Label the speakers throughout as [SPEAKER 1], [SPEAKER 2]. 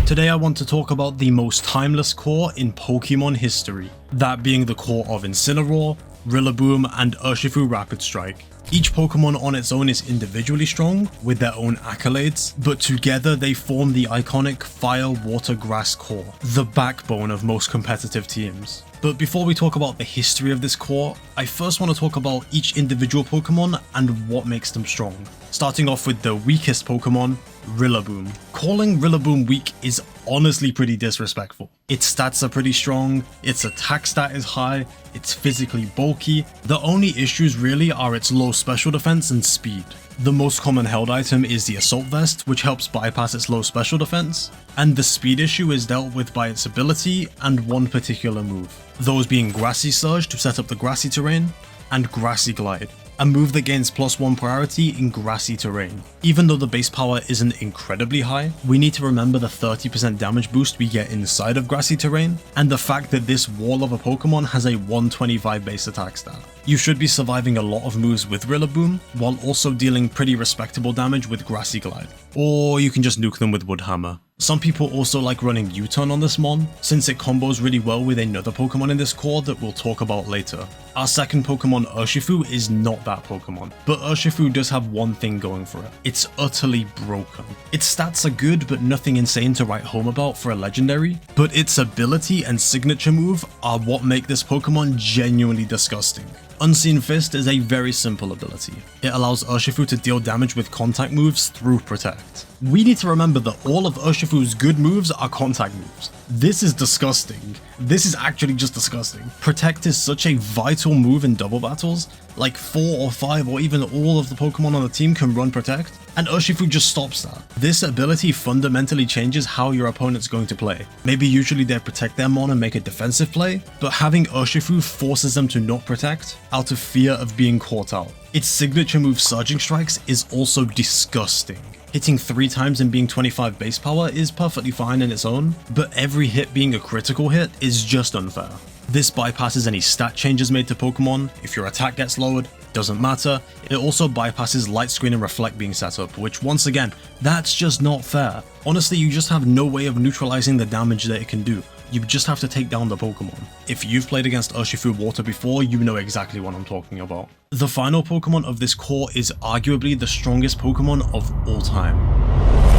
[SPEAKER 1] Today I want to talk about the most timeless core in Pokemon history, that being the core of Incineroar, Rillaboom, and Urshifu Rapid Strike. Each Pokemon on its own is individually strong, with their own accolades, but together they form the iconic Fire, Water, Grass core, the backbone of most competitive teams. But before we talk about the history of this core, I first want to talk about each individual Pokemon and what makes them strong. Starting off with the weakest Pokemon, Rillaboom. Calling Rillaboom weak is honestly pretty disrespectful. Its stats are pretty strong, its attack stat is high, it's physically bulky. The only issues really are its low special defense and speed. The most common held item is the Assault Vest, which helps bypass its low special defense, and the speed issue is dealt with by its ability and one particular move. Those being Grassy Surge to set up the grassy terrain, and Grassy Glide, a move that gains +1 priority in grassy terrain. Even though the base power isn't incredibly high, we need to remember the 30% damage boost we get inside of grassy terrain, and the fact that this wall of a Pokemon has a 125 base attack stat. You should be surviving a lot of moves with Rillaboom, while also dealing pretty respectable damage with Grassy Glide. Or you can just nuke them with Wood Hammer. Some people also like running U-turn on this mon, since it combos really well with another Pokemon in this core that we'll talk about later. Our second Pokemon, Urshifu, is not that Pokemon, but Urshifu does have one thing going for it. It's utterly broken. Its stats are good, but nothing insane to write home about for a legendary, but its ability and signature move are what make this Pokemon genuinely disgusting. Unseen Fist is a very simple ability. It allows Urshifu to deal damage with contact moves through Protect. We need to remember that all of Urshifu's good moves are contact moves. This is disgusting. This is actually just disgusting. Protect is such a vital move in double battles. Like 4 or 5 or even all of the Pokemon on the team can run Protect, and Urshifu just stops that. This ability fundamentally changes how your opponent's going to play. Maybe usually they protect their mon and make a defensive play, but having Urshifu forces them to not protect out of fear of being caught out. Its signature move Surging Strikes is also disgusting. Hitting 3 times and being 25 base power is perfectly fine in its own, but every hit being a critical hit is just unfair. This bypasses any stat changes made to Pokemon. If your attack gets lowered, doesn't matter. It also bypasses Light Screen and Reflect being set up, which once again, that's just not fair. Honestly, you just have no way of neutralizing the damage that it can do. You just have to take down the Pokemon. If you've played against Urshifu Water before, you know exactly what I'm talking about. The final Pokemon of this core is arguably the strongest Pokemon of all time.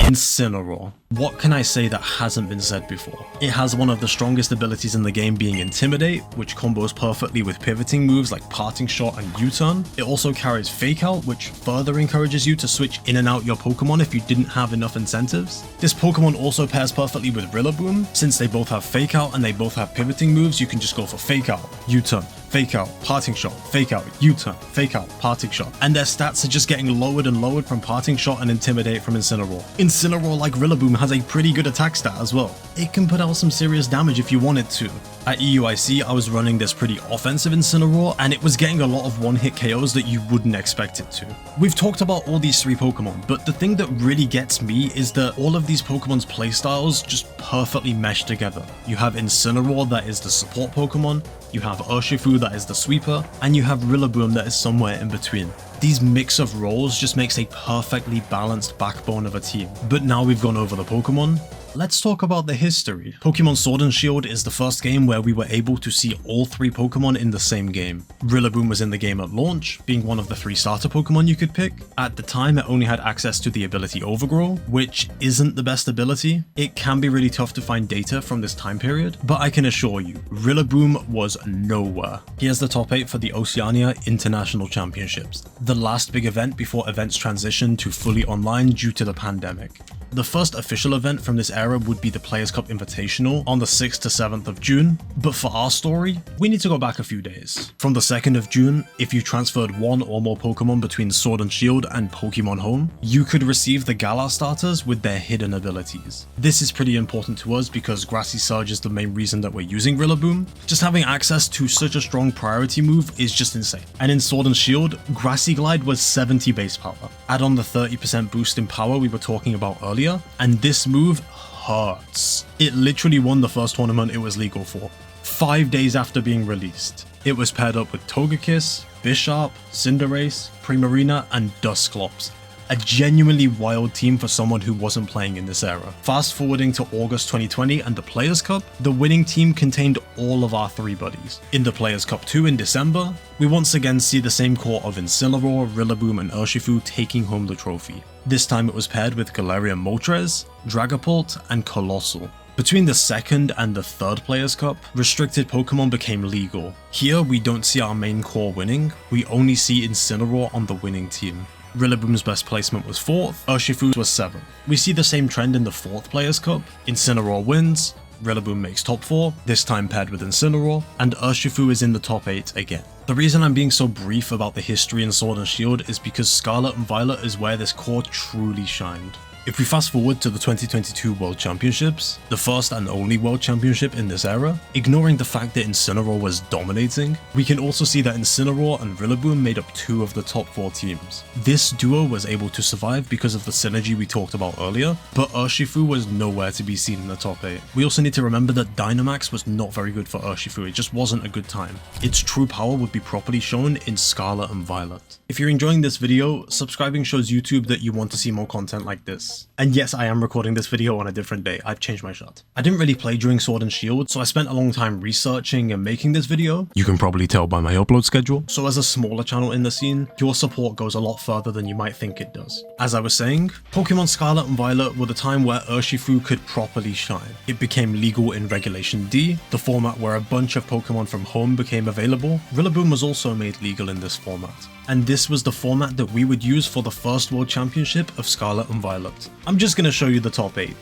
[SPEAKER 1] Incineroar. What can I say that hasn't been said before? It has one of the strongest abilities in the game being Intimidate, which combos perfectly with pivoting moves like Parting Shot and U-turn. It also carries Fake Out, which further encourages you to switch in and out your Pokemon if you didn't have enough incentives. This Pokemon also pairs perfectly with Rillaboom. Since they both have Fake Out and they both have pivoting moves, you can just go for Fake Out, U-turn, Fake Out, Parting Shot, Fake Out, U-turn, Fake Out, Parting Shot, and their stats are just getting lowered and lowered from Parting Shot and Intimidate from Incineroar. Incineroar, like Rillaboom, has a pretty good attack stat as well. It can put out some serious damage if you want it to. At EUIC, I was running this pretty offensive Incineroar, and it was getting a lot of one-hit KOs that you wouldn't expect it to. We've talked about all these 3 Pokemon, but the thing that really gets me is that all of these Pokemon's playstyles just perfectly mesh together. You have Incineroar that is the support Pokemon, you have Urshifu that is the sweeper, and you have Rillaboom that is somewhere in between. These mix of roles just makes a perfectly balanced backbone of a team. But now we've gone over the Pokemon, let's talk about the history. Pokemon Sword and Shield is the first game where we were able to see all 3 Pokemon in the same game. Rillaboom was in the game at launch, being one of the 3 starter Pokemon you could pick. At the time, it only had access to the ability Overgrow, which isn't the best ability. It can be really tough to find data from this time period, but I can assure you, Rillaboom was nowhere. Here's the top 8 for the Oceania International Championships, the last big event before events transitioned to fully online due to the pandemic. The first official event from this era would be the Players Cup Invitational on the 6th to 7th of June, but for our story, we need to go back a few days. From the 2nd of June, if you transferred 1 or more Pokemon between Sword and Shield and Pokemon Home, you could receive the Galar starters with their hidden abilities. This is pretty important to us because Grassy Surge is the main reason that we're using Rillaboom. Just having access to such a strong priority move is just insane. And in Sword and Shield, Grassy Glide was 70 base power. Add on the 30% boost in power we were talking about earlier, and this move hurts. It literally won the first tournament it was legal for, 5 days after being released. It was paired up with Togekiss, Bisharp, Cinderace, Primarina, and Dusclops. A genuinely wild team for someone who wasn't playing in this era. Fast forwarding to August 2020 and the Players Cup, the winning team contained all of our 3 buddies. In the Players Cup 2 in December, we once again see the same core of Incineroar, Rillaboom and urshifu taking home the trophy. This time it was paired with Galarian Moltres, Dragapult and Colossal. Between the second and the third Players Cup, restricted Pokemon became legal. Here we don't see our main core winning, we only see Incineroar on the winning team. Rillaboom's best placement was 4th, Urshifu's was 7th. We see the same trend in the 4th Players Cup, Incineroar wins, Rillaboom makes top 4, this time paired with Incineroar, and Urshifu is in the top 8 again. The reason I'm being so brief about the history in Sword and Shield is because Scarlet and Violet is where this core truly shined. If we fast forward to the 2022 World Championships, the first and only World Championship in this era, ignoring the fact that Incineroar was dominating, we can also see that Incineroar and Rillaboom made up 2 of the top 4 teams. This duo was able to survive because of the synergy we talked about earlier, but Urshifu was nowhere to be seen in the top 8. We also need to remember that Dynamax was not very good for Urshifu, it just wasn't a good time. Its true power would be properly shown in Scarlet and Violet. If you're enjoying this video, subscribing shows YouTube that you want to see more content like this. And yes, I am recording this video on a different day, I've changed my shot. I didn't really play during Sword and Shield, so I spent a long time researching and making this video. You can probably tell by my upload schedule. So as a smaller channel in the scene, your support goes a lot further than you might think it does. As I was saying, Pokemon Scarlet and Violet were the time where Urshifu could properly shine. It became legal in Regulation D, the format where a bunch of Pokemon from home became available. Rillaboom was also made legal in this format. And this was the format that we would use for the first World Championship of Scarlet and Violet. I'm just gonna show you the top 8.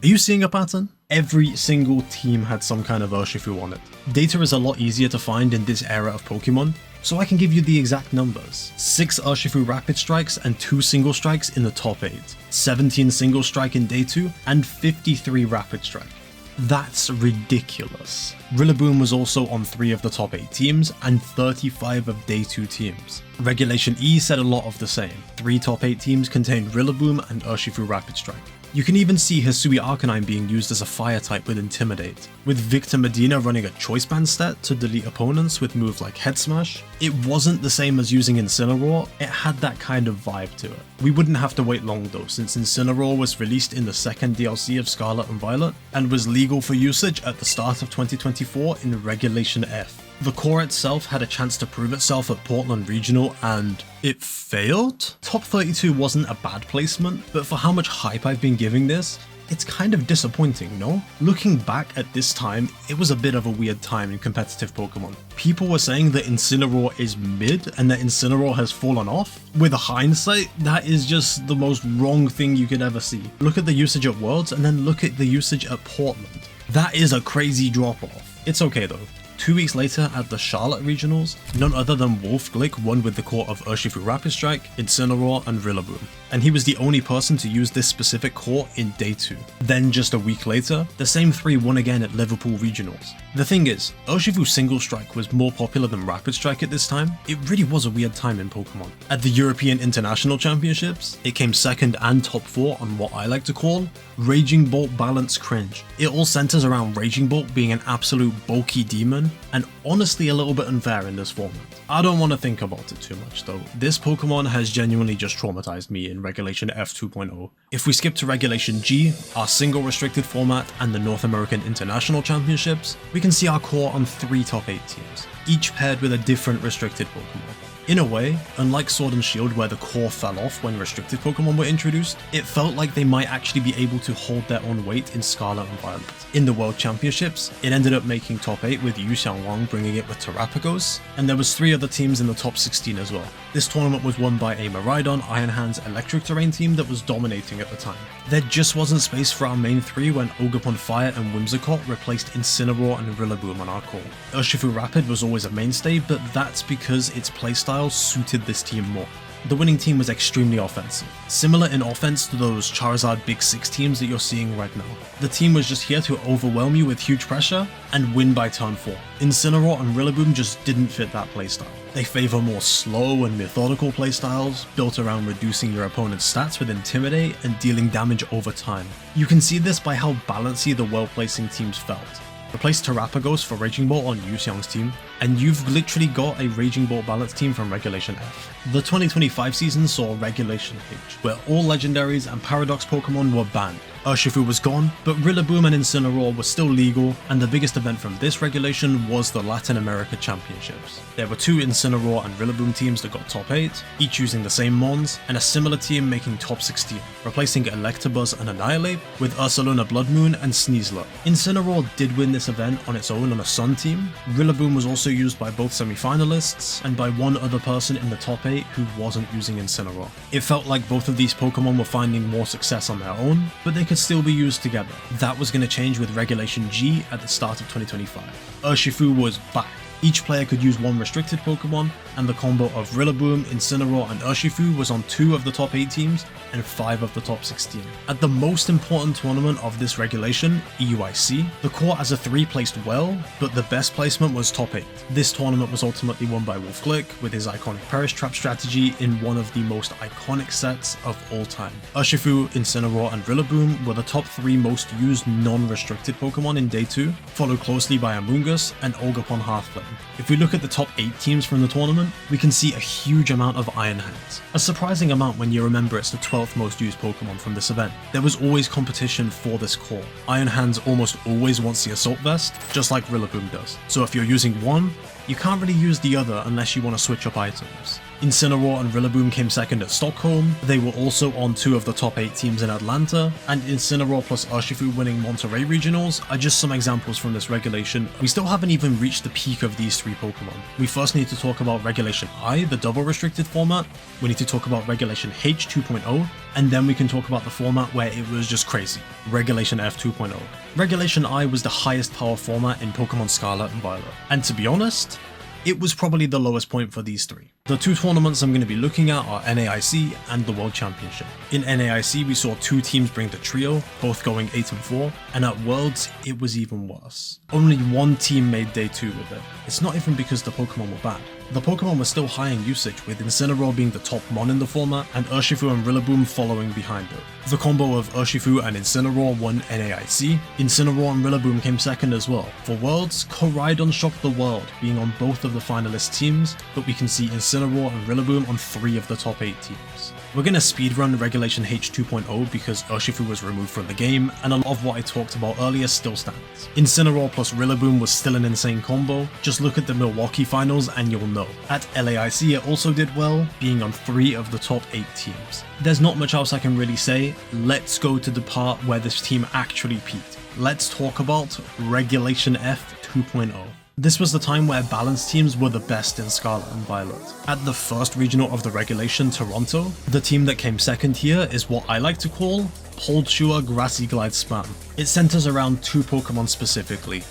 [SPEAKER 1] Are you seeing a pattern? Every single team had some kind of Urshifu on it. Data is a lot easier to find in this era of Pokemon, so I can give you the exact numbers. 6 Urshifu Rapid Strikes and 2 Single Strikes in the top 8, 17 Single Strike in Day 2, and 53 Rapid Strike. That's ridiculous. Rillaboom was also on 3 of the top 8 teams and 35 of Day 2 teams. Regulation E said a lot of the same. 3 top 8 teams contained Rillaboom and Urshifu Rapid Strike. You can even see Hisui Arcanine being used as a fire type with Intimidate, with Victor Medina running a Choice Band stat to delete opponents with moves like Head Smash. It wasn't the same as using Incineroar, it had that kind of vibe to it. We wouldn't have to wait long though, since Incineroar was released in the second DLC of Scarlet and Violet, and was legal for usage at the start of 2024 in Regulation F. The core itself had a chance to prove itself at Portland Regional and it failed? Top 32 wasn't a bad placement, but for how much hype I've been giving this, it's kind of disappointing, no? Looking back at this time, it was a bit of a weird time in competitive Pokemon. People were saying that Incineroar is mid and that Incineroar has fallen off. With hindsight, that is just the most wrong thing you could ever see. Look at the usage at Worlds and then look at the usage at Portland. That is a crazy drop off. It's okay though. 2 weeks later at the Charlotte Regionals, none other than Wolf Glick won with the core of Urshifu Rapid Strike, Incineroar and Rillaboom, and he was the only person to use this specific core in Day 2. Then just a week later, the same 3 won again at Liverpool Regionals. The thing is, Urshifu Single Strike was more popular than Rapid Strike at this time. It really was a weird time in Pokemon. At the European International Championships, it came second and top 4 on what I like to call Raging Bolt Balance Cringe. It all centers around Raging Bolt being an absolute bulky demon, and honestly a little bit unfair in this format. I don't want to think about it too much though. This Pokemon has genuinely just traumatized me in Regulation F 2.0. If we skip to Regulation G, our single restricted format and the North American International Championships, we can see our core on 3 top 8 teams, each paired with a different restricted Pokemon. In a way, unlike Sword and Shield where the core fell off when restricted Pokemon were introduced, it felt like they might actually be able to hold their own weight in Scarlet and Violet. In the World Championships, it ended up making top 8 with Yu Xianwang bringing it with Terrapagos, and there was 3 other teams in the top 16 as well. This tournament was won by a Miraidon, Iron Hands, Electric Terrain team that was dominating at the time. There just wasn't space for our main 3 when Ogerpon Fire and Whimsicott replaced Incineroar and Rillaboom on our core. Urshifu Rapid was always a mainstay, but that's because its playstyle suited this team more. The winning team was extremely offensive, similar in offense to those Charizard Big 6 teams that you're seeing right now. The team was just here to overwhelm you with huge pressure and win by turn 4. Incineroar and Rillaboom just didn't fit that playstyle. They favor more slow and methodical playstyles, built around reducing your opponent's stats with Intimidate and dealing damage over time. You can see this by how balancy the well-placing teams felt. Replace Terrapagos for Raging Bolt on Yu Xiang's team, and you've literally got a Raging Bolt balance team from Regulation F. The 2025 season saw Regulation H, where all legendaries and Paradox Pokemon were banned. Urshifu was gone, but Rillaboom and Incineroar were still legal, and the biggest event from this regulation was the Latin America Championships. There were 2 Incineroar and Rillaboom teams that got top 8, each using the same mons, and a similar team making top 16, replacing Electabuzz and Annihilate with Ursaluna Blood Moon and Sneasler. Incineroar did win this event on its own on a Sun team. Rillaboom was also used by both semi-finalists and by one other person in the top 8 who wasn't using Incineroar. It felt like both of these Pokemon were finding more success on their own, but they could still be used together. That was going to change with Regulation G at the start of 2025. Urshifu was back. Each player could use one restricted Pokemon, and the combo of Rillaboom, Incineroar and Urshifu was on 2 of the top 8 teams and 5 of the top 16. At the most important tournament of this regulation, EUIC, the core as a 3 placed well, but the best placement was top 8. This tournament was ultimately won by Wolf Glick with his iconic Perish Trap strategy in one of the most iconic sets of all time. Urshifu, Incineroar and Rillaboom were the top 3 most used non-restricted Pokemon in Day 2, followed closely by Amoonguss and Ogerpon Hearthflame. If we look at the top 8 teams from the tournament, we can see a huge amount of Iron Hands. A surprising amount when you remember it's the 12th most used Pokemon from this event. There was always competition for this core. Iron Hands almost always wants the Assault Vest, just like Rillaboom does. So if you're using one, you can't really use the other unless you want to switch up items. Incineroar and Rillaboom came second at Stockholm. They were also on 2 of the top 8 teams in Atlanta, and Incineroar plus Urshifu winning Monterey Regionals are just some examples from this regulation. We still haven't even reached the peak of these 3 Pokemon. We first need to talk about Regulation I, the double restricted format. We need to talk about Regulation H 2.0, and then we can talk about the format where it was just crazy, Regulation F 2.0. Regulation I was the highest power format in Pokemon Scarlet and Violet, and to be honest, it was probably the lowest point for these 3. The 2 tournaments I'm going to be looking at are NAIC and the World Championship. In NAIC we saw 2 teams bring the trio, both going 8-4, and at Worlds it was even worse. Only 1 team made Day 2 with it. It's not even because the Pokemon were bad. The Pokemon were still high in usage, with Incineroar being the top mon in the format and Urshifu and Rillaboom following behind it. The combo of Urshifu and Incineroar won NAIC. Incineroar and Rillaboom came second as well. For Worlds, Koraidon shocked the world, being on both of the finalist teams, but we can see Incineroar and Rillaboom on 3 of the top 8 teams. We're going to speedrun Regulation H 2.0 because Urshifu was removed from the game, and a lot of what I talked about earlier still stands. Incineroar plus Rillaboom was still an insane combo. Just look at the Milwaukee finals and you'll know. At LAIC it also did well, being on 3 of the top 8 teams. There's not much else I can really say. Let's go to the part where this team actually peaked. Let's talk about Regulation F 2.0. This was the time where balanced teams were the best in Scarlet and Violet. At the first regional of the regulation, Toronto, the team that came second here is what I like to call Polchua Grassy Glide Spam. It centers around 2 Pokemon specifically,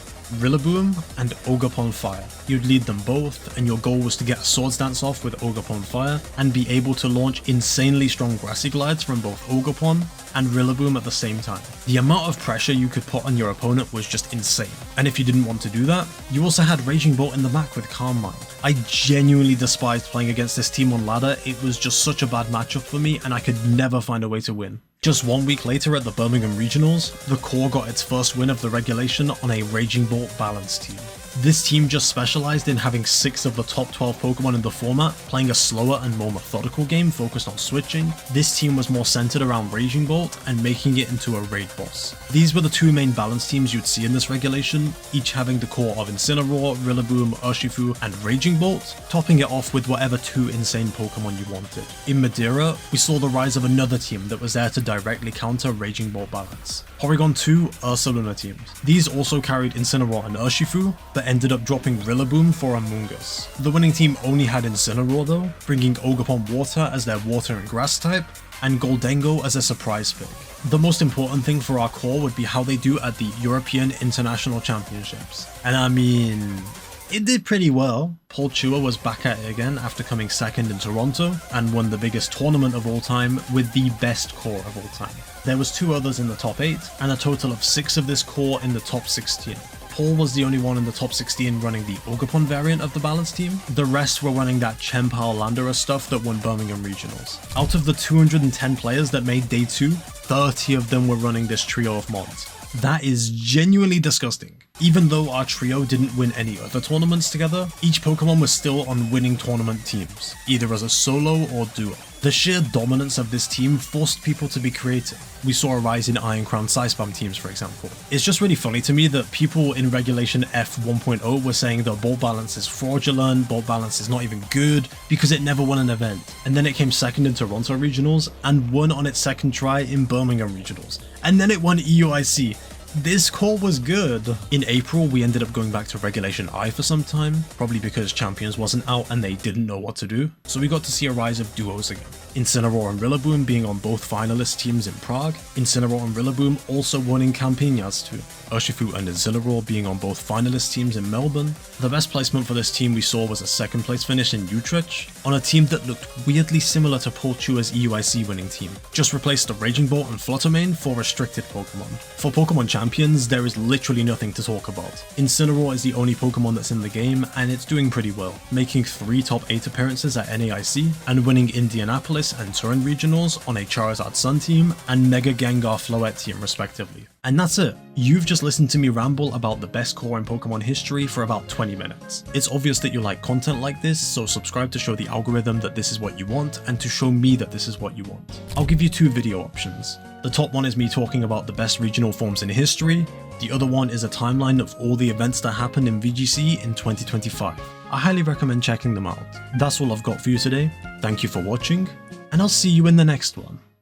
[SPEAKER 1] Rillaboom and Ogerpon Fire. You'd lead them both, and your goal was to get a Swords Dance off with Ogerpon Fire and be able to launch insanely strong Grassy Glides from both Ogerpon and Rillaboom at the same time. The amount of pressure you could put on your opponent was just insane, and if you didn't want to do that, you also had Raging Bolt in the back with Calm Mind. I genuinely despised playing against this team on ladder. It was just such a bad matchup for me, and I could never find a way to win. Just 1 week later at the Birmingham Regionals, the core got its first win of the regulation on a Raging Bolt balance team. This team just specialized in having 6 of the top 12 Pokemon in the format, playing a slower and more methodical game focused on switching. This team was more centered around Raging Bolt and making it into a raid boss. These were the 2 main balance teams you'd see in this regulation, each having the core of Incineroar, Rillaboom, Urshifu, and Raging Bolt, topping it off with whatever 2 insane Pokemon you wanted. In Madeira, we saw the rise of another team that was there to directly counter Raging Bolt balance. Porygon 2 Ursaluna teams. These also carried Incineroar and Urshifu, but ended up dropping Rillaboom for Amoonguss. The winning team only had Incineroar though, bringing Ogerpon Water as their water and grass type, and Goldengo as a surprise pick. The most important thing for our core would be how they do at the European International Championships. And I mean, it did pretty well. Polchua was back at it again after coming second in Toronto and won the biggest tournament of all time with the best core of all time. There was 2 others in the top 8 and a total of 6 of this core in the top 16. Paul was the only one in the top 16 running the Ogerpon variant of the balance team. The rest were running that Chempao Landera stuff that won Birmingham Regionals. Out of the 210 players that made Day 2, 30 of them were running this trio of mods. That is genuinely disgusting. Even though our trio didn't win any other tournaments together, each Pokemon was still on winning tournament teams, either as a solo or duo. The sheer dominance of this team forced people to be creative. We saw a rise in Iron Crown Psyspam teams, for example. It's just really funny to me that people in Regulation F 1.0 were saying that ball balance is fraudulent, ball balance is not even good, because it never won an event. And then it came second in Toronto Regionals, and won on its second try in Birmingham Regionals. And then it won EUIC. This core was good. In April, we ended up going back to Regulation I for some time, probably because Champions wasn't out and they didn't know what to do, so we got to see a rise of duos again. Incineroar and Rillaboom being on both finalist teams in Prague, Incineroar and Rillaboom also won in Campinas too, urshifu and Incineroar being on both finalist teams in Melbourne. The best placement for this team we saw was a second place finish in Utrecht, on a team that looked weirdly similar to Portua's EUIC winning team, just replaced the Raging Bolt and Fluttermane for restricted Pokemon. For Pokemon Champions, there is literally nothing to talk about. Incineroar is the only Pokemon that's in the game, and it's doing pretty well, making 3 top 8 appearances at NAIC, and winning Indianapolis and Turin Regionals on a Charizard Sun team and Mega Gengar Floette team respectively. And that's it. You've just listened to me ramble about the best core in Pokemon history for about 20 minutes. It's obvious that you like content like this, so subscribe to show the algorithm that this is what you want, and to show me that this is what you want. I'll give you 2 video options. The top one is me talking about the best regional forms in history. The other one is a timeline of all the events that happened in VGC in 2025. I highly recommend checking them out. That's all I've got for you today. Thank you for watching, and I'll see you in the next one.